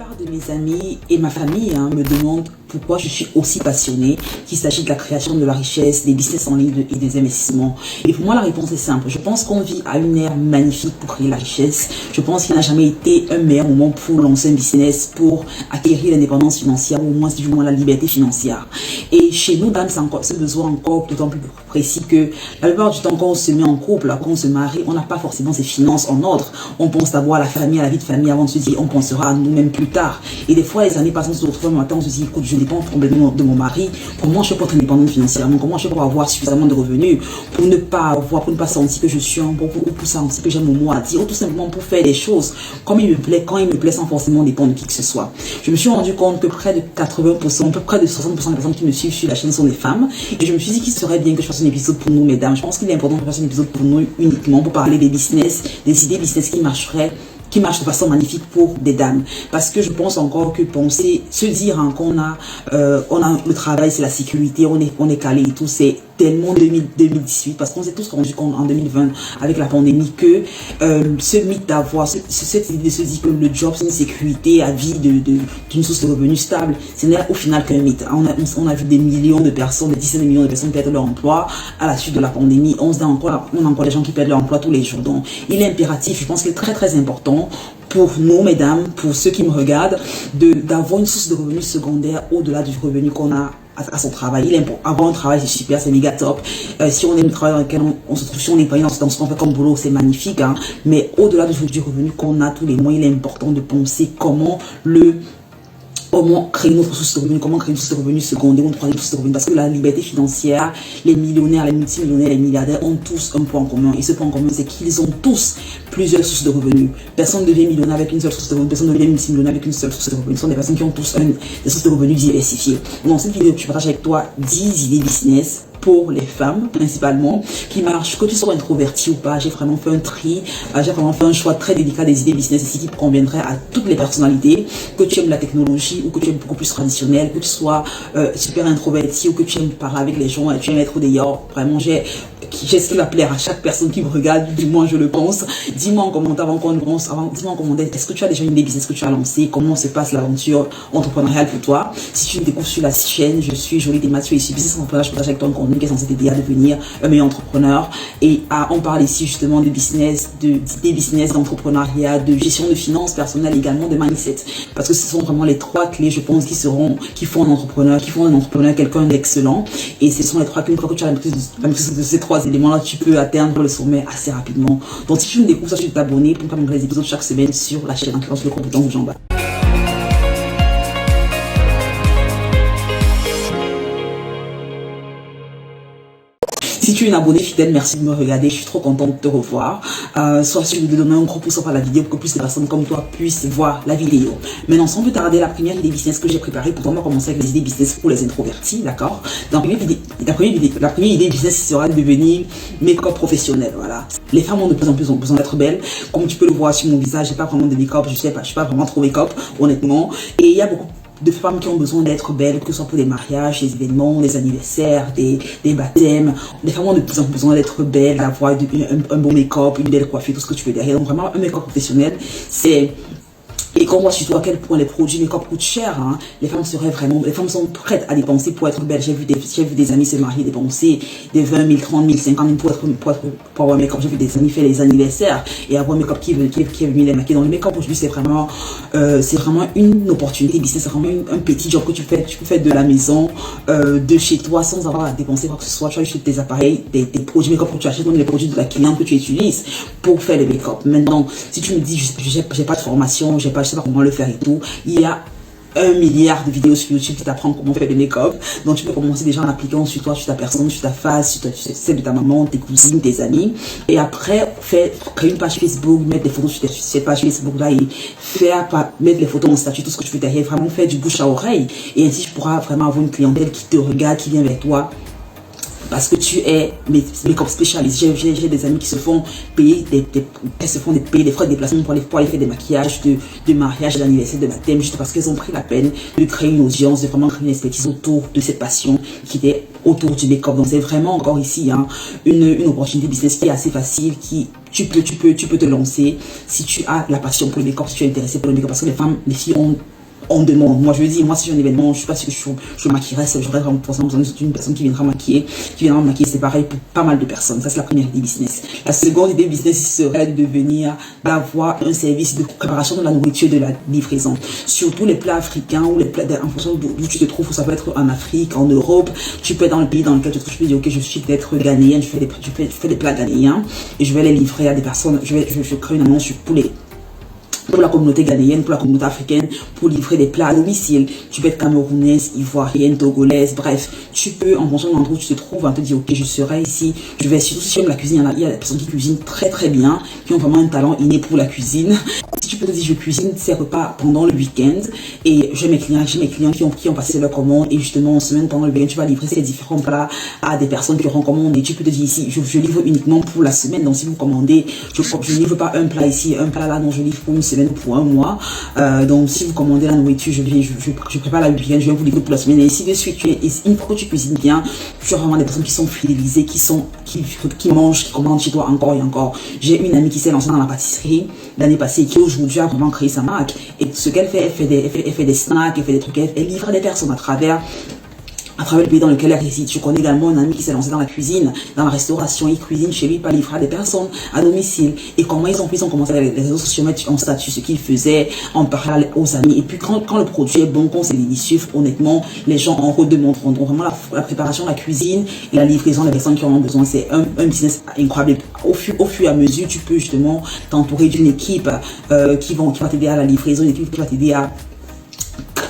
plupart de mes amis et ma famille me demandent pourquoi je suis aussi passionnée, qu'il s'agit de la création de la richesse, des business en ligne et des investissements. Et pour moi, la réponse est simple. Je pense qu'on vit à une ère magnifique pour créer la richesse. Je pense qu'il n'a jamais été un meilleur moment pour lancer un business, pour acquérir l'indépendance financière ou au moins, du moins la liberté financière. Et chez nous, dames, c'est besoin encore d'autant plus précis que la plupart du temps, quand on se met en couple, quand on se marie, on n'a pas forcément ses finances en ordre. On pense d'abord à la famille, à la vie de famille avant de se dire, on pensera à nous-mêmes plus tard. Et des fois, les années passent, on se retrouve un matin, on se dit, écoute, je dépends complètement de mon mari. Comment je peux être indépendante financièrement? Comment je peux avoir suffisamment de revenus pour ne pas sentir que je suis un bon, ou pour sentir que j'ai mon mot à dire, ou tout simplement pour faire des choses comme il me plaît, quand il me plaît, sans forcément dépendre de qui que ce soit. Je me suis rendu compte que près de 80%, près de 60% des personnes qui me suivent sur la chaîne sont des femmes. Et je me suis dit qu'il serait bien que je fasse un épisode pour nous, mesdames. Je pense qu'il est important de faire un épisode pour nous uniquement pour parler des business, des idées business qui marchent de façon magnifique pour des dames. Parce que je pense encore que se dire qu'on a le travail, c'est la sécurité, on est calé et tout, c'est tellement 2018, parce qu'on s'est tous rendu compte en 2020 avec la pandémie que ce mythe d'avoir, cette idée de se dire que le job c'est une sécurité à vie d'une source de revenus stable, ce n'est au final qu'un mythe. On a vu des millions de personnes, des dizaines de millions de personnes perdre leur emploi à la suite de la pandémie. On a encore des gens qui perdent leur emploi tous les jours. Donc il est impératif, je pense qu'il est très très important pour nous, mesdames, pour ceux qui me regardent, d'avoir une source de revenus secondaire au-delà du revenu qu'on a à son travail. Avoir un travail, c'est super, c'est méga top. Si on aime le travail dans lequel on se trouve, si on est payé dans ce qu'on fait comme boulot, c'est magnifique. Mais au-delà du revenu qu'on a tous les mois, il est important de penser comment créer notre source de revenus, comment créer une source de revenus secondaire, une troisième source de revenus. Parce que la liberté financière, les millionnaires, les multimillionnaires, les milliardaires ont tous un point en commun. Et ce point en commun, c'est qu'ils ont tous plusieurs sources de revenus. Personne ne devient millionnaire avec une seule source de revenus. Personne ne devient multimillionnaire avec une seule source de revenus. Ce sont des personnes qui ont tous des sources de revenus diversifiées. Dans cette vidéo, je partage avec toi 10 idées business pour les femmes principalement qui marchent, que tu sois introverti ou pas. J'ai vraiment fait un tri, j'ai vraiment fait un choix très délicat des idées business ici qui conviendraient à toutes les personnalités, que tu aimes la technologie ou que tu aimes beaucoup plus traditionnel, que tu sois super introverti ou que tu aimes parler avec les gens et tu aimes être dehors. Vraiment, j'ai ce qui va plaire à chaque personne qui me regarde, du moins je le pense. Dis-moi en commentaire dis-moi en commentaire, est-ce que tu as déjà une idée business que tu as lancée, comment se passe l'aventure entrepreneuriale pour toi. Si tu me découvres sur la chaîne, je suis Jolie Mathieu ici, business entrepreneur, je partage avec toi un contenu qui est censé t'aider à devenir un meilleur entrepreneur. Et on parle ici justement de business, d'idées business, d'entrepreneuriat, de gestion de finances personnelles, également de mindset. Parce que ce sont vraiment les trois clés, je pense, qui font un entrepreneur, quelqu'un d'excellent. Et ce sont les trois clés, une fois que tu as la maîtrise de ces trois éléments-là, tu peux atteindre le sommet assez rapidement. Donc si tu me découvres, ça, tu peux t'abonner pour ne pas manquer les épisodes chaque semaine sur la chaîne en cliquant sur le bouton rouge en bas. Si tu es une abonnée fidèle, merci de me regarder. Je suis trop contente de te revoir. Soit si tu veux donner un gros pouce à la vidéo pour que plus de personnes comme toi puissent voir la vidéo. Maintenant, sans plus tarder, la première idée business que j'ai préparée pour toi, on va commencer avec les idées business pour les introvertis, d'accord? La première idée business sera de devenir make-up professionnel, voilà. Les femmes ont de plus en plus besoin d'être belles. Comme tu peux le voir sur mon visage, j'ai pas vraiment de make-up, je suis pas vraiment trop make-up, honnêtement. Et il y a beaucoup de femmes qui ont besoin d'être belles, que ce soit pour des mariages, des événements, des anniversaires, des baptêmes. Les femmes ont de plus en plus besoin d'être belles, d'avoir un bon make-up, une belle coiffure, tout ce que tu veux derrière. Donc vraiment, un make-up professionnel, c'est... Et quand on voit surtout à quel point les produits make-up coûtent cher, les femmes sont prêtes à dépenser pour être belles. J'ai vu des amis se marier, dépenser des 20 000, 30 000, 50 000 pour avoir un make-up. J'ai vu des amis faire les anniversaires et avoir un make-up qui est venu les maquiller. Donc le make-up aujourd'hui c'est vraiment une opportunité business, c'est vraiment un petit job que tu peux faire de la maison, de chez toi sans avoir à dépenser quoi que ce soit. Tu achètes tes appareils, des produits make-up que tu achètes, donc les produits de la cliente que tu utilises pour faire le make-up. Maintenant, si tu me dis j'ai pas de formation, je sais pas comment le faire et tout, il y a 1 milliard de vidéos sur YouTube qui t'apprennent comment faire le make-up. Donc tu peux commencer déjà en appliquant sur toi, sur ta personne, sur ta face, sur celle de ta maman, tes cousines, tes amis. Et après, créer une page Facebook, mettre des photos sur cette page Facebook là et mettre les photos en statut, tout ce que tu veux derrière, vraiment faire du bouche à oreille. Et ainsi tu pourras vraiment avoir une clientèle qui te regarde, qui vient vers toi parce que tu es make-up spécialiste. J'ai des amis qui se font payer payer des frais de déplacement pour aller faire des maquillages de mariage, d'anniversaire, de baptême, juste parce qu'elles ont pris la peine de créer une audience, de vraiment créer une expertise autour de cette passion qui était autour du make-up. Donc c'est vraiment encore ici une opportunité business qui est assez facile, qui tu peux te lancer si tu as la passion pour le make-up, si tu es intéressé pour le make-up, parce que les filles on demande. Moi, je veux dire, moi, si j'ai un événement, je suis pas sûre que je maquillerais, j'aurais vraiment forcément besoin d'une personne qui viendra maquiller, c'est pareil pour pas mal de personnes. Ça, c'est la première idée business. La seconde idée business serait d'avoir un service de préparation de la nourriture et de la livraison. Surtout les plats africains ou les plats, en fonction d'où tu te trouves, ça peut être en Afrique, en Europe, tu peux être dans le pays dans lequel tu te trouves, tu peux dire, ok, je suis peut-être ghanéenne, je fais des plats ghanéens et je vais les livrer à des personnes, je crée une annonce pour la communauté ghanéenne, pour la communauté africaine, pour livrer des plats à domicile. Tu peux être camerounaise, ivoirienne, togolaise, bref. Tu peux, en fonction de l'endroit où tu te trouves, te dire, ok, je serai ici. Je vais, surtout si j'aime la cuisine, il y a des personnes qui cuisinent très très bien, qui ont vraiment un talent inné pour la cuisine. Si tu peux te dire, je cuisine ces repas pendant le week-end, et j'ai mes clients qui ont passé leur commande, et justement, en semaine, pendant le week-end, tu vas livrer ces différents plats à des personnes qui auront commandé. Tu peux te dire ici, je livre uniquement pour la semaine. Donc, si vous commandez, je livre pas un plat ici, un plat là, non, je livre pour une semaine, pour un mois. Donc si vous commandez la nourriture, je prépare la week-end, je vais vous livrer pour la semaine, et ainsi de suite. Une fois que tu cuisines bien, tu as vraiment des personnes qui sont fidélisées, qui mangent, qui commandent chez toi encore et encore. J'ai une amie qui s'est lancée dans la pâtisserie l'année passée, qui aujourd'hui a vraiment créé sa marque, et ce qu'elle fait, elle fait des snacks, elle fait des trucs, elle livre à des personnes à travers le pays dans lequel elle réside. Je connais également un ami qui s'est lancé dans la cuisine, dans la restauration. Il cuisine chez lui, pas livrer à des personnes à domicile. Et comment ils ont commencé à les réseaux sociaux, mettre en statut ce qu'ils faisaient, en parler aux amis. Et puis quand le produit est bon, quand c'est délicieux, honnêtement, les gens en redemanderont. Donc vraiment la préparation, la cuisine et la livraison des personnes qui en ont besoin, c'est un business incroyable. Au fur et à mesure, tu peux justement t'entourer d'une équipe qui va t'aider à la livraison, une équipe qui va t'aider à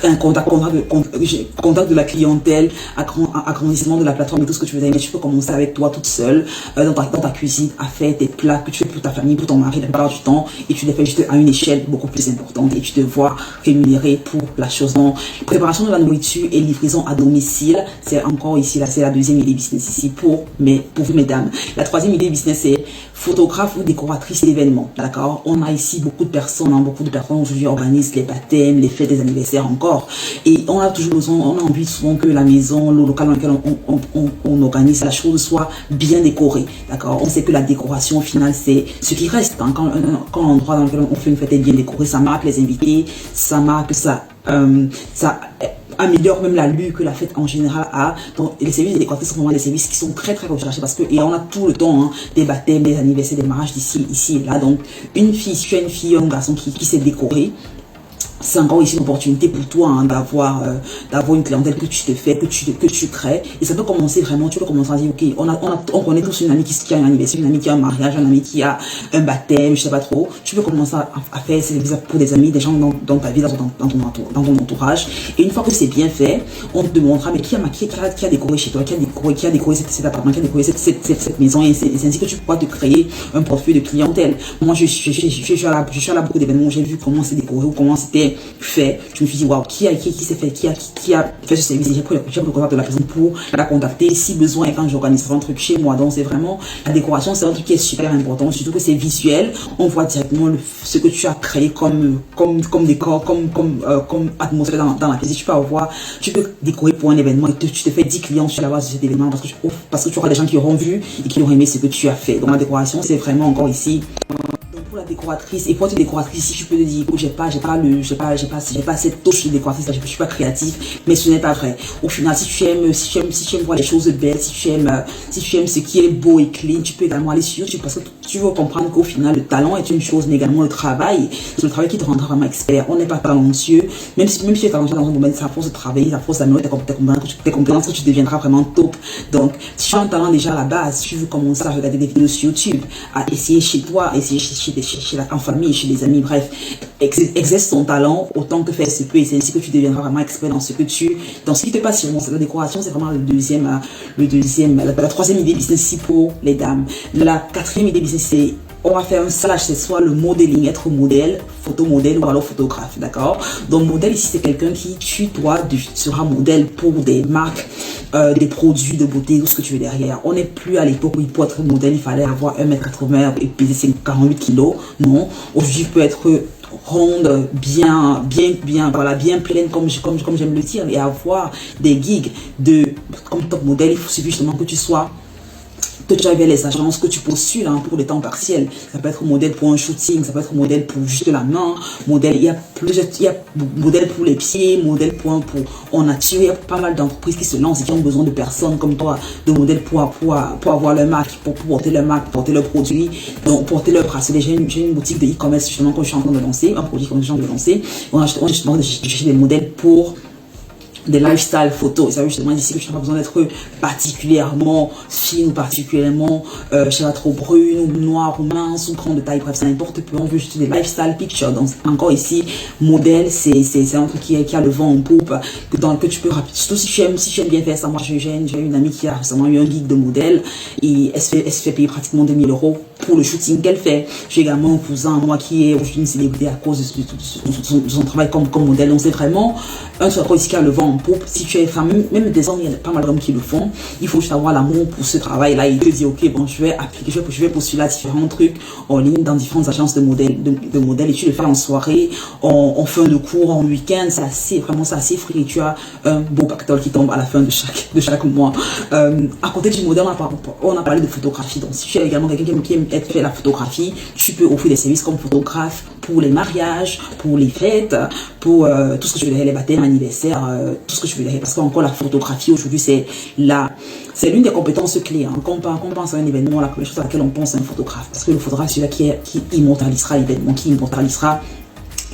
un contact de la clientèle, agrandissement de la plateforme et tout ce que tu veux dire. Mais tu peux commencer avec toi toute seule dans ta cuisine à faire tes plats que tu fais pour ta famille, pour ton mari la plupart du temps, et tu les fais juste à une échelle beaucoup plus importante, et tu te vois rémunéré pour la chose. Donc, préparation de la nourriture et livraison à domicile, c'est encore ici, là, c'est la deuxième idée business ici pour vous, mesdames. La troisième idée business, c'est photographe ou décoratrice d'événements. D'accord? On a ici beaucoup de personnes aujourd'hui organisent les baptêmes, les fêtes des anniversaires encore. Et on a toujours besoin, on a envie souvent que la maison, le local dans lequel on organise la chose soit bien décorée. D'accord? On sait que la décoration au final, c'est ce qui reste. Hein. Quand l'endroit dans lequel on fait une fête est bien décoré, ça marque les invités, ça marque ça améliore même l'allure que la fête en général a. Donc les services de décoratrices sont vraiment des services qui sont très très recherchés, parce que et on a tout le temps des baptêmes, des anniversaires, des mariages ici et là. Donc si tu as une fille ou un garçon qui s'est décoré, c'est encore ici une opportunité pour toi d'avoir une clientèle que tu te fais, que tu crées. Et ça peut commencer vraiment, tu peux commencer à dire, ok, on connaît tous une amie qui a un anniversaire, une amie qui a un mariage, un ami qui a un baptême, je sais pas trop. Tu peux commencer à faire ces visites pour des amis, des gens dans ta vie, dans ton entourage. Et une fois que c'est bien fait, on te demandera, mais qui a décoré chez toi, qui a décoré cet appartement, qui a décoré cette maison. Et c'est ainsi que tu pourras te créer un portefeuille de clientèle. Moi, je suis allé à beaucoup d'événements, j'ai vu comment c'est décoré ou comment c'était fait. Je me suis dit, waouh, qui s'est fait, qui a fait ce service. J'ai pris le contact de la personne pour la contacter si besoin, et quand j'organise un truc chez moi. Donc c'est vraiment, la décoration, c'est un truc qui est super important, surtout que c'est visuel. On voit directement ce que tu as créé comme décor, comme atmosphère dans la pièce. Tu peux décorer pour un événement et tu te fais 10 clients sur la base de cet événement, parce que tu auras des gens qui auront vu et qui auront aimé ce que tu as fait. Donc la décoration, c'est vraiment encore ici. Donc pour la décoratrice, et pour être décoratrice, si tu peux te dire, écoute, j'ai pas cette touche de décoratrice, je suis pas créatif, mais ce n'est pas vrai. Au final, si tu aimes voir les choses belles, si tu aimes ce qui est beau et clean, tu peux également aller sur YouTube, parce que tu veux comprendre qu'au final, le talent est une chose, mais également le travail. C'est le travail qui te rendra vraiment expert. On n'est pas talentueux, même si tu es talentueux dans un domaine, c'est à force de travailler, à force d'améliorer tes compétences que tu deviendras vraiment top. Donc, si tu as un talent déjà à la base, tu veux commencer à regarder des vidéos sur YouTube, à essayer chez toi, essayer en famille, chez des amis, bref, exerce ton talent autant que faire se peut, et c'est ainsi que tu deviendras vraiment expert dans ce qui te passionne. La décoration, c'est vraiment la troisième idée business ici pour les dames. La quatrième idée business, c'est on va faire un slash, c'est soit le modeling, être modèle, photomodèle ou alors photographe, d'accord? Donc modèle ici, c'est quelqu'un qui, toi, sera modèle pour des marques, des produits de beauté, tout ce que tu veux derrière. On n'est plus à l'époque où pour être modèle, il fallait avoir 1m80 et peser 48 kilos. Non, aujourd'hui, peut être ronde, bien, voilà, bien pleine, comme j'aime le dire, et avoir des gigs comme top modèle. Il faut suffit justement que tu sois, que tu ailles vers les agences, que tu postules pour les temps partiels. Ça peut être modèle pour un shooting, ça peut être modèle pour juste la main, modèle, il y a modèle pour les pieds, modèle pour en nature. Il y a pas mal d'entreprises qui se lancent et qui ont besoin de personnes comme toi, de modèles pour avoir leur marque, pour porter leur marque, porter leurs produits, donc porter leurs bracelets. J'ai une boutique de e-commerce justement que je suis en train de lancer, un produit que je suis en train de lancer. On a justement des modèles pour des lifestyle photos. Et ça veut justement dire que tu n'as pas besoin d'être particulièrement fine ou particulièrement, je sais pas, trop brune ou noire ou mince ou grande de taille. Bref, ça n'importe peu. On veut juste des lifestyle pictures. Donc, encore ici, modèle, c'est un truc qui a le vent en poupe, que tu peux rapide. Surtout si tu aimes bien faire ça. Moi, j'ai une amie qui a récemment eu un geek de modèle et elle se fait payer pratiquement 2000 € pour le shooting qu'elle fait. J'ai également un cousin, moi, qui est aujourd'hui une célébrité à cause de son travail comme modèle. Donc, c'est vraiment un truc ici qui a le vent en poupe. Si tu es femme, même des hommes, il y a pas mal d'hommes qui le font. Il faut juste avoir l'amour pour ce travail-là. Il te dit, ok, bon, je vais appliquer, je vais postuler à différents trucs en ligne dans différentes agences de modèles, et tu le fais en soirée, en fin de cours, en week-end. C'est assez free. Et tu as un beau pactole qui tombe à la fin de chaque mois. À côté du modèle, on a parlé de photographie. Donc, si tu es également quelqu'un qui aime faire la photographie, tu peux offrir des services comme photographe pour les mariages, pour les fêtes, pour tout ce que je veux dire, les baptêmes, anniversaires, tout ce que je veux dire. Parce qu'encore la photographie aujourd'hui, c'est l'une des compétences clés. Quand on pense à un événement, la première chose à laquelle on pense, c'est un photographe. Parce que le photographe, c'est celui-là qui immortalisera l'événement, qui immortalisera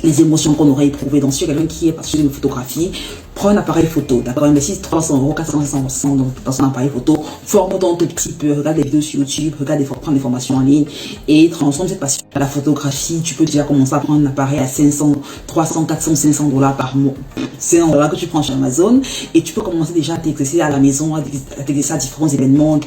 les émotions qu'on aurait éprouvées. Donc, si quelqu'un qui est passionné de photographie, prends un appareil photo, d'accord, investis 300 €, 400, 500 dans son appareil photo, forme-toi un tout petit peu, regarde des vidéos sur YouTube, prends des formations en ligne et transforme cette passion à la photographie. Tu peux déjà commencer à prendre un appareil à 500, 300, 400, 500 $ par mois. C'est un dollar que tu prends chez Amazon et tu peux commencer déjà à t'exercer à la maison, à t'exercer à différents événements.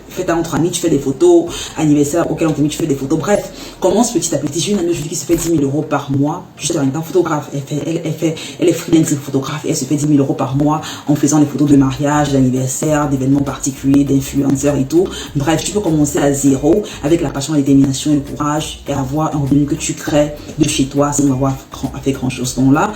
Fais entre amis, tu fais des photos, anniversaire auquel on t'a mis, tu fais des photos. Bref, commence petit à petit. J'ai une amie aujourd'hui qui se fait 10 000 € par mois, juste en étant photographe. Elle est freelance photographe et elle se fait 10 000 € par mois en faisant des photos de mariage, d'anniversaire, d'événements particuliers, d'influenceurs et tout. Bref, tu peux commencer à zéro avec la passion, la détermination et le courage et avoir un revenu que tu crées de chez toi sans avoir fait grand chose. Donc là,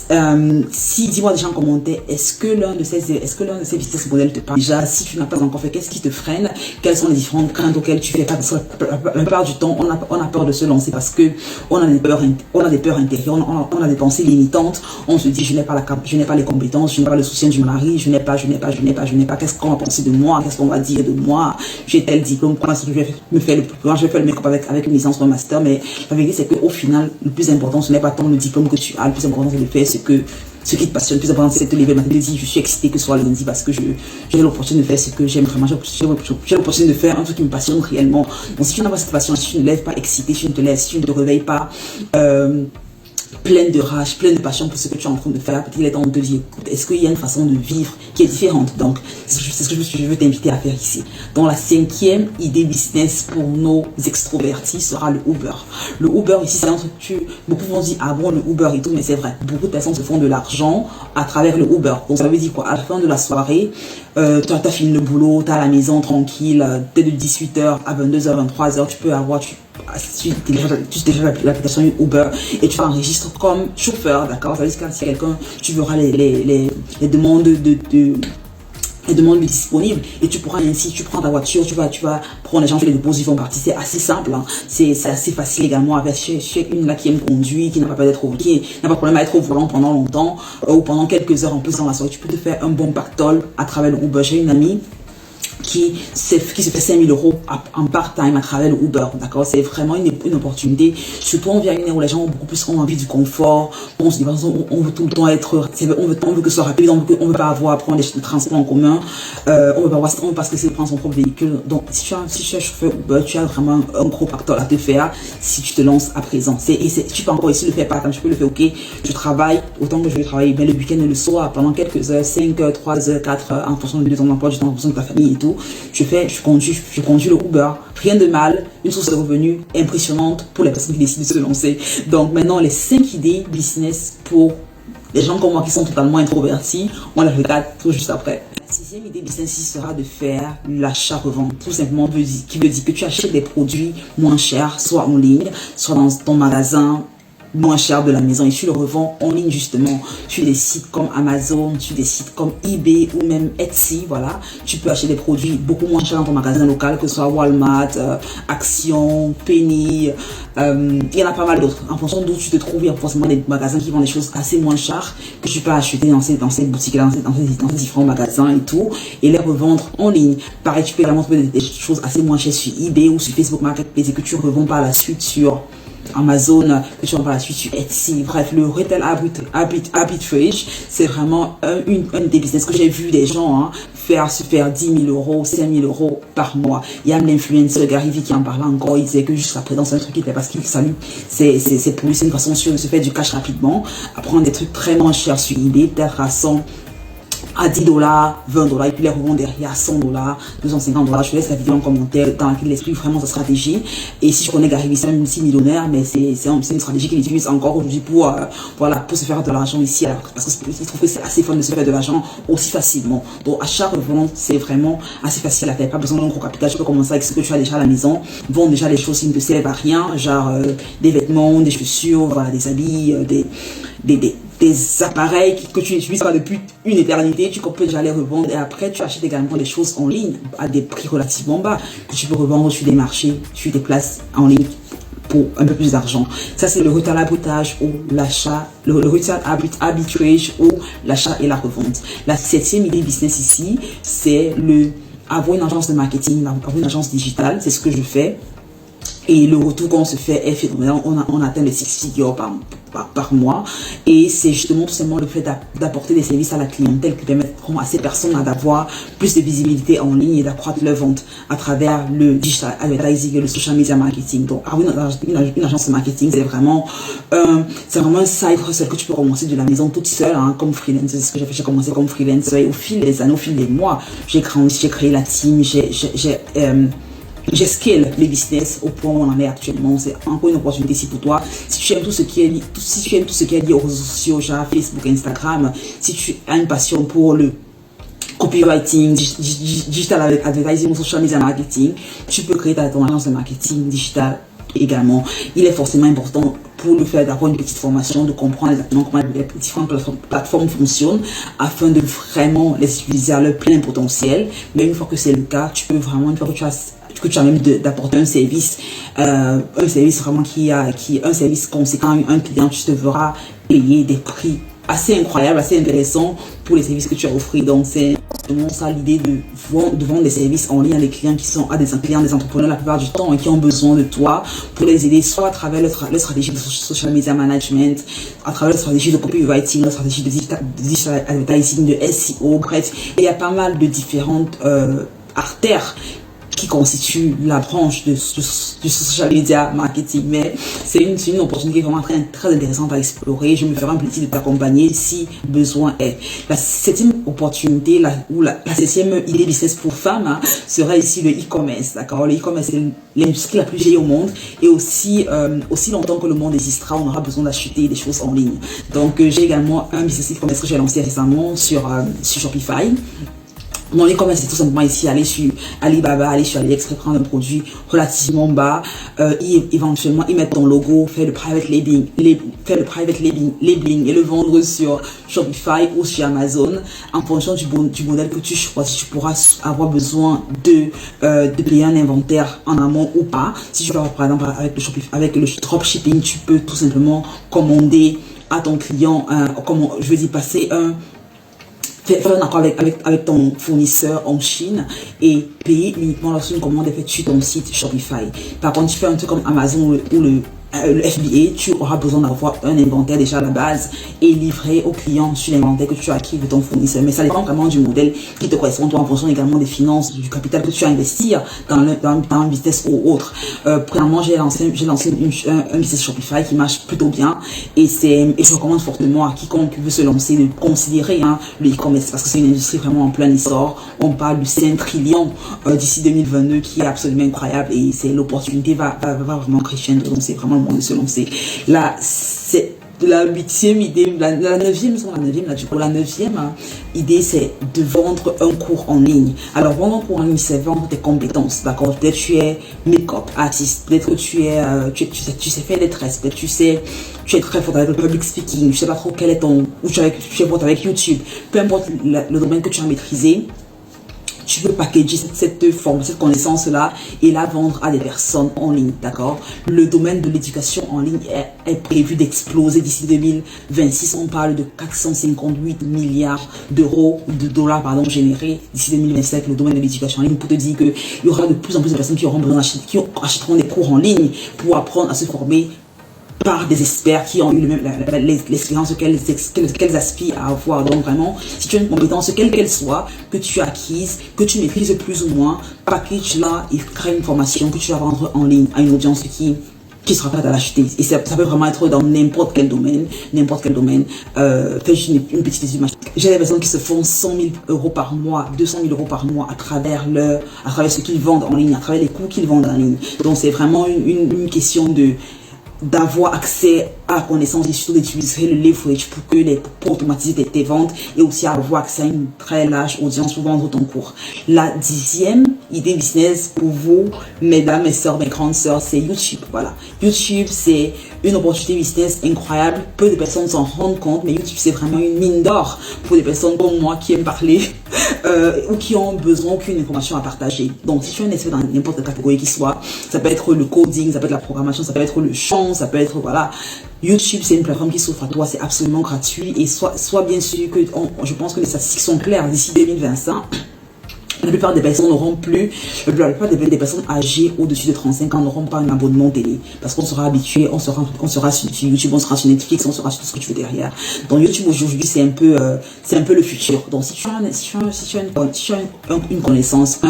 dis-moi déjà en commentaire, est-ce que l'un de ces business modèles te parle déjà? Si tu n'as pas encore fait, qu'est-ce qui te freine? Quelles sont les différentes craintes auxquelles tu fais pas? Parce que la plupart du temps, on a peur de se lancer parce que on a des peurs intérieures, on a des pensées limitantes. On se dit, je n'ai pas les compétences, je n'ai pas le soutien du mari, je n'ai pas, qu'est-ce qu'on va penser de moi, qu'est-ce qu'on va dire de moi, j'ai tel diplôme, comment est-ce que je vais me faire je vais faire le make-up avec une licence ou un master. Mais la vérité, c'est qu'au final, le plus important, ce n'est pas tant le diplôme que tu as, le plus important, c'est de faire ce qui te passionne. Le plus important, c'est de te lever le matin et de dire, je suis excité que ce soit le lundi parce que j'ai l'opportunité de faire ce que j'aime vraiment, j'ai l'opportunité de faire un truc qui me passionne réellement. Donc si tu n'as pas cette passion, si tu ne lèves pas excité, si tu ne te réveilles pas, pleine de rage, pleine de passion pour ce que tu es en train de faire, peut-être il est temps de te dire, écoute, est-ce qu'il y a une façon de vivre qui est différente? Donc, c'est ce que je veux t'inviter à faire ici. Donc, la 5e idée business pour nos extrovertis sera le Uber. Le Uber ici, c'est un truc beaucoup vont dire, ah bon, le Uber et tout, mais c'est vrai. Beaucoup de personnes se font de l'argent à travers le Uber. Donc, ça veut dire quoi? À la fin de la soirée, tu as fini le boulot, tu es à la maison tranquille, dès de 18h à 22h, 23h, tu peux avoir, tu télécharges l'application Uber et tu t'enregistres comme chauffeur, d'accord? Ça veut dire que si quelqu'un, tu verras les demandes les demandes disponibles et tu pourras ainsi, tu prends ta voiture, tu vas prendre les gens, tu les déposes, ils vont partir. C'est assez simple, hein. C'est assez facile également avec chez une là qui aime conduire, qui n'a pas de problème à être au volant pendant longtemps ou pendant quelques heures en plus dans la soirée. Tu peux te faire un bon pactole à travers le Uber. J'ai une amie qui se fait 5 000 € en part-time à travers le Uber, d'accord? C'est vraiment une opportunité, surtout on vient à une ère où les gens ont beaucoup plus envie du confort, on se dit, on veut tout le temps on veut que ce soit rapide, on veut pas avoir à prendre des transports en commun, on veut pas se laisser prendre son propre véhicule. Donc si tu es chauffeur Uber, tu as vraiment un gros pactole à te faire si tu te lances à présent. Tu peux encore essayer de le faire part-time, tu peux le faire, ok, je travaille autant que je vais travailler, mais le week-end et le soir, pendant quelques heures, 5 heures, 3 heures, 4 heures, en fonction de ton emploi du temps, en fonction de ta famille et tout. tout. Je conduis le Uber. Rien de mal, une source de revenus impressionnante pour les personnes qui décident de se lancer. Donc maintenant, les 5 idées business pour les gens comme moi qui sont totalement introvertis, on les regarde tout juste après. La 6e idée business sera de faire l'achat-revente. Tout simplement, qui veut dire que tu achètes des produits moins chers, soit en ligne, soit dans ton magasin moins cher de la maison, et tu le revends en ligne justement sur des sites comme Amazon, sur des sites comme eBay ou même Etsy. Voilà, tu peux acheter des produits beaucoup moins chers dans ton magasin local, que ce soit Walmart, Action, Penny, il y en a pas mal d'autres. En fonction d'où tu te trouves, il y a forcément des magasins qui vendent des choses assez moins chères que tu peux acheter dans ces boutiques-là, dans ces différents magasins et tout, et les revendre en ligne. Pareil, tu peux également trouver des choses assez moins chères sur eBay ou sur Facebook Marketplace et que tu revends par la suite sur Amazon, que tu vas par la suite sur Etsy. Bref, le retail arbitrage, c'est vraiment un des business que j'ai vu des gens se faire 10 000 euros, 5 000 euros par mois. Il y a l'influencer Gary Vee qui en parlait encore. Il disait que jusqu'à présent, c'est un truc qui était parce qu'il salue. C'est une façon sûre de se faire du cash rapidement, à prendre des trucs très moins chers sur eBay, peut-être à 100, à 10 dollars, 20 dollars, et puis les revendre derrière à 100 dollars, 250 dollars. Je te laisse la vidéo en commentaire dans laquelle il explique vraiment sa stratégie. Et si je connais Gary Vee, c'est un multimillionnaire, mais c'est une stratégie qu'il utilise encore aujourd'hui pour se faire de l'argent ici, parce qu'il trouve que c'est assez fun de se faire de l'argent aussi facilement. Donc, achat, revente, c'est vraiment assez facile à faire. Pas besoin d'un gros capital. Tu peux commencer avec ce que tu as déjà à la maison, vendre déjà des choses qui ne te servent à rien, genre des vêtements, des chaussures, voilà, des habits, des appareils que tu n'utilises pas depuis une éternité, tu peux déjà les revendre, et après tu achètes également des choses en ligne à des prix relativement bas que tu peux revendre sur des marchés, sur des places en ligne pour un peu plus d'argent. Ça, c'est le retail arbitrage ou l'achat, le retail arbitrage ou l'achat et la revente. La 7e idée business ici, c'est avoir une agence de marketing, avoir une agence digitale. C'est ce que je fais. Et le retour qu'on se fait est phénoménal. On atteint les 6 figures par mois. Et c'est justement tout simplement le fait d'apporter des services à la clientèle qui permettront à ces personnes d'avoir plus de visibilité en ligne et d'accroître leur vente à travers le digital advertising et le social media marketing. Donc, avoir une agence de marketing, c'est vraiment un side hustle que tu peux commencer de la maison toute seule, comme freelance. C'est ce que j'ai fait. J'ai commencé comme freelance et au fil des années, au fil des mois, j'ai créé la team, j'ai scale les business au point où on en est actuellement. C'est encore une opportunité ici pour toi. Si tu aimes tout ce qui est lié aux réseaux sociaux, genre Facebook, Instagram, si tu as une passion pour le copywriting, digital advertising, social media marketing, tu peux créer ton agence de marketing digital également. Il est forcément important pour le faire d'avoir une petite formation, de comprendre exactement comment les différentes plateformes fonctionnent afin de vraiment les utiliser à leur plein potentiel. Mais une fois que c'est le cas, tu peux vraiment, une fois que tu as même d'apporter un service vraiment un service conséquent, un client, tu te verras payer des prix assez incroyables, assez intéressants pour les services que tu as offert. Donc c'est vraiment ça l'idée de vendre des services en ligne à des clients qui sont des entrepreneurs la plupart du temps et qui ont besoin de toi pour les aider, soit à travers leur stratégie de social media management, à travers leur stratégie de copywriting, leur stratégie de digital advertising, de SEO, bref, il y a pas mal de différentes artères qui constitue la branche du social media marketing. Mais c'est une opportunité vraiment très intéressante à explorer. Je me ferai un plaisir de t'accompagner si besoin est. La 7e opportunité, la 7e idée business pour femmes sera ici le e-commerce. D'accord, le e-commerce c'est l'industrie la plus vieille au monde, et aussi longtemps que le monde existera, on aura besoin d'acheter des choses en ligne. Donc j'ai également un business e-commerce que j'ai lancé récemment sur Shopify. Mon e-commerce, c'est tout simplement ici aller sur Alibaba, aller sur AliExpress, prendre un produit relativement bas, éventuellement y mettre ton logo, faire le private labeling et le vendre sur Shopify ou sur Amazon. En fonction du modèle que tu choisis, tu pourras avoir besoin de payer un inventaire en amont ou pas. Si tu vas par exemple avec le dropshipping, tu peux tout simplement commander à ton client, faire un accord avec ton fournisseur en Chine et payer uniquement lorsqu'une commande est faite sur ton site Shopify. Par contre, tu fais un truc comme Amazon ou le le FBA, tu auras besoin d'avoir un inventaire déjà à la base et livré au client sur l'inventaire que tu as acquis de ton fournisseur. Mais ça dépend vraiment du modèle qui te correspond, toi, en fonction également des finances, du capital que tu as investi dans un business ou autre. Premièrement, j'ai lancé un business Shopify qui marche plutôt bien et je recommande fortement à quiconque veut se lancer de considérer le e-commerce parce que c'est une industrie vraiment en plein essor. On parle du 5 trillions d'ici 2022 qui est absolument incroyable et c'est l'opportunité va vraiment crescendo, donc c'est vraiment le moment de se lancer. Là, c'est la 8e idée, la 9e idée, c'est de vendre un cours en ligne. Alors, vendre un cours en ligne, c'est vendre tes compétences, d'accord? Peut-être tu es make-up artiste, peut-être que tu sais faire des tresses, peut-être tu es très fort avec le public speaking, je sais pas trop quel est ton, ou tu es fort avec YouTube, peu importe le domaine que tu as maîtrisé. Tu peux packager cette connaissance-là et la vendre à des personnes en ligne, d'accord? Le domaine de l'éducation en ligne est prévu d'exploser d'ici 2026. On parle de 458 milliards de dollars, générés d'ici 2025, le domaine de l'éducation en ligne, pour te dire qu'il y aura de plus en plus de personnes qui achèteront des cours en ligne pour apprendre à se former par des experts qui ont eu l'expérience qu'elles aspirent à avoir. Donc vraiment, si tu as une compétence, quelle qu'elle soit, que tu as acquise, que tu maîtrises plus ou moins, package là et crée une formation que tu vas vendre en ligne à une audience qui sera prête à l'acheter. Et ça peut vraiment être dans n'importe quel domaine. Fais juste une petite étude. J'ai des personnes qui se font 100 000 euros par mois, 200 000 euros par mois à travers ce qu'ils vendent en ligne, à travers les coûts qu'ils vendent en ligne. Donc c'est vraiment une question d'avoir accès à la connaissance et surtout d'utiliser le leverage pour automatiser tes ventes et aussi avoir accès à une très large audience pour vendre ton cours. La 10e idée business pour vous, mesdames, mes soeurs, mes grandes soeurs, c'est YouTube. Voilà. YouTube, c'est une opportunité business incroyable. Peu de personnes s'en rendent compte, mais YouTube, c'est vraiment une mine d'or pour des personnes comme moi qui aiment parler ou qui ont besoin qu'une information à partager. Donc, si tu es un expert dans n'importe quelle catégorie qui soit, ça peut être le coding, ça peut être la programmation, ça peut être le chant, ça peut être, voilà. YouTube, c'est une plateforme qui s'offre à toi, c'est absolument gratuit et sois bien sûr que je pense que les statistiques sont claires d'ici 2025. La plupart des personnes n'auront plus, la plupart des personnes âgées au-dessus de 35 ans n'auront pas un abonnement télé. Parce qu'on sera habitué, on sera sur YouTube, on sera sur Netflix, on sera sur tout ce que tu veux derrière. Donc YouTube aujourd'hui, c'est un peu le futur. Donc si tu as une connaissance,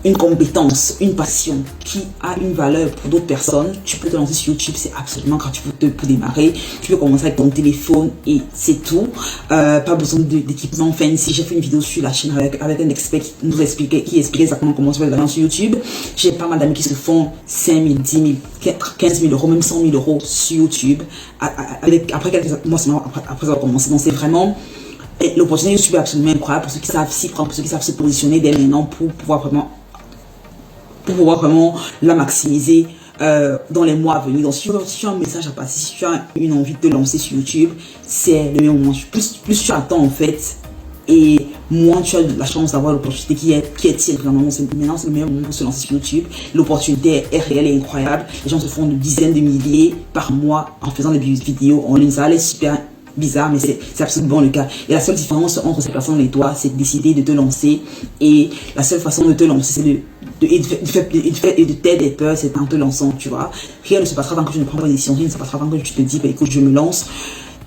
une compétence, une passion qui a une valeur pour d'autres personnes, tu peux te lancer sur YouTube, c'est absolument gratuit pour démarrer. Tu peux commencer avec ton téléphone et c'est tout. Pas besoin d'équipement fancy. J'ai fait une vidéo sur la chaîne avec un expert qui expliquait exactement comment se faire de l'argent sur YouTube. J'ai pas mal d'amis qui se font 5 000, 10 000, 15 000 euros, même 100 000 euros sur YouTube après quelques mois après avoir commencé. Donc c'est vraiment l'opportunité YouTube est absolument incroyable pour ceux qui savent s'y prendre, pour ceux qui savent se positionner dès maintenant pour pouvoir vraiment la maximiser dans les mois à venir. Donc si tu as un message à passer, si tu as une envie de te lancer sur YouTube, c'est le meilleur moment. Plus tu attends en fait et moins tu as la chance d'avoir l'opportunité qui est tire. Maintenant c'est le meilleur moment pour se lancer sur YouTube. L'opportunité est réelle et incroyable. Les gens se font de dizaines de milliers par mois en faisant des vidéos en ligne. Ça allait super bizarre, mais c'est absolument le cas. Et la seule différence entre ces personnes et toi, c'est de décider de te lancer. Et la seule façon de te lancer, c'est de t'aider des peurs, c'est en te lançant, tu vois. Rien ne se passera tant que tu ne prends pas une décision, rien ne se passera tant que tu te dis, bah, écoute, je me lance.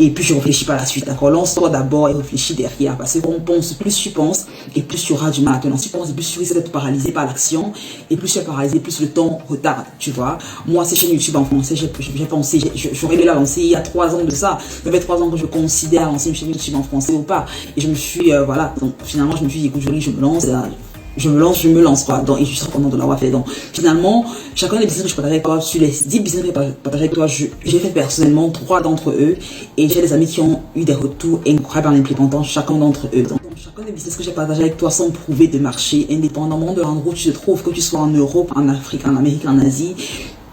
Et puis je réfléchis par la suite, d'accord? Lance-toi d'abord et réfléchis derrière. Parce qu'on pense, plus tu penses, et plus tu auras du mal à te lancer. Tu penses, et plus tu risques d'être paralysé par l'action. Et plus tu es paralysé, plus le temps retarde, tu vois. Moi, c'est chaîne YouTube en français, j'ai pensé, j'aurais aimé la lancer il y a 3 ans de ça. Ça fait 3 ans que je considère lancer une chaîne YouTube en français ou pas. Et je me suis, voilà. Donc finalement, je me suis dit, écoute, je me lance quoi. Donc, et je suis très content de l'avoir fait. Donc, finalement, chacun des business que je partage avec toi, sur les 10 business que je partage avec toi, j'ai fait personnellement 3 d'entre eux. Et j'ai des amis qui ont eu des retours incroyables en implémentant chacun d'entre eux. Donc, chacun des business que j'ai partagé avec toi sont prouvés de marcher, indépendamment de l'endroit où tu te trouves, que tu sois en Europe, en Afrique, en Amérique, en Asie.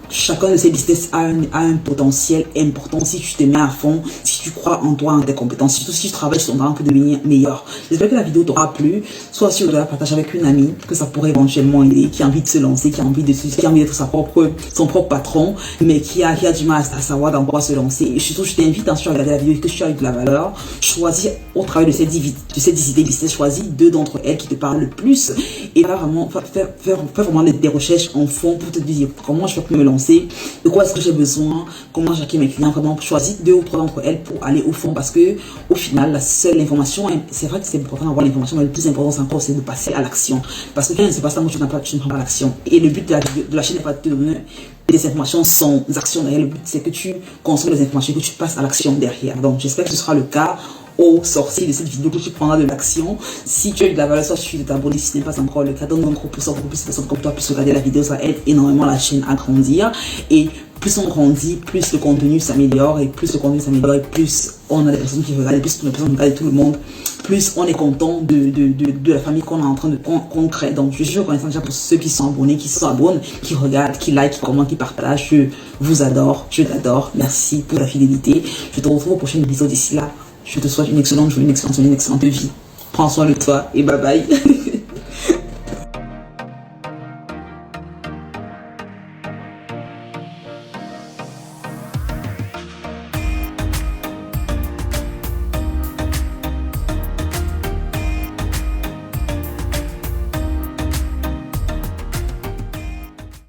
Chacun de ces business a un potentiel important si tu te mets à fond, si tu crois en toi, en tes compétences, surtout si tu travailles sur ton talent pour devenir meilleur. J'espère que la vidéo t'aura plu. Sois sûr de la partager avec une amie que ça pourrait éventuellement aider, qui a envie de se lancer, qui a envie d'être son propre patron, mais qui a du mal à savoir dans quoi se lancer. Et surtout, je t'invite à regarder la vidéo et que tu as eu de la valeur. Choisis au travers de ces 10 idées business, choisis 2 d'entre elles qui te parlent le plus et va vraiment faire vraiment des recherches en fond pour te dire comment je fais pour me lancer, de quoi est-ce que j'ai besoin, comment j'accueille mes clients. Vraiment, choisis 2 ou 3 d'entre elles pour aller au fond, parce que au final, la seule information, c'est vrai que c'est important d'avoir l'information, mais le plus important encore, c'est de passer à l'action. Parce que quand il ne se passe pas, tu ne prends pas l'action. Et le but de la chaîne n'est pas de te donner des informations sans action derrière. Le but, c'est que tu consommes les informations et que tu passes à l'action derrière. Donc, j'espère que ce sera le cas au sortir de cette vidéo, que tu prendras de l'action. Si tu as eu de la valeur, soit suffit de t'abonner. Si ce n'est pas encore le cas, donne un gros pouce pour que plus de personnes comme toi puissent regarder la vidéo. Ça aide énormément la chaîne à grandir. Et plus on grandit, plus le contenu s'améliore. Et plus le contenu s'améliore, et plus on a des personnes qui regardent, et plus les personnes regardent, tout le monde, plus on est content de la famille qu'on est en train de qu'on crée. Donc je suis reconnaissant déjà pour ceux qui sont abonnés, qui s'abonnent, qui regardent, qui like, qui commentent, qui partagent. Je vous adore, je t'adore. Merci pour la fidélité. Je te retrouve au prochain épisode. D'ici là, je te souhaite une excellente journée, une excellente vie. Prends soin de toi et bye bye.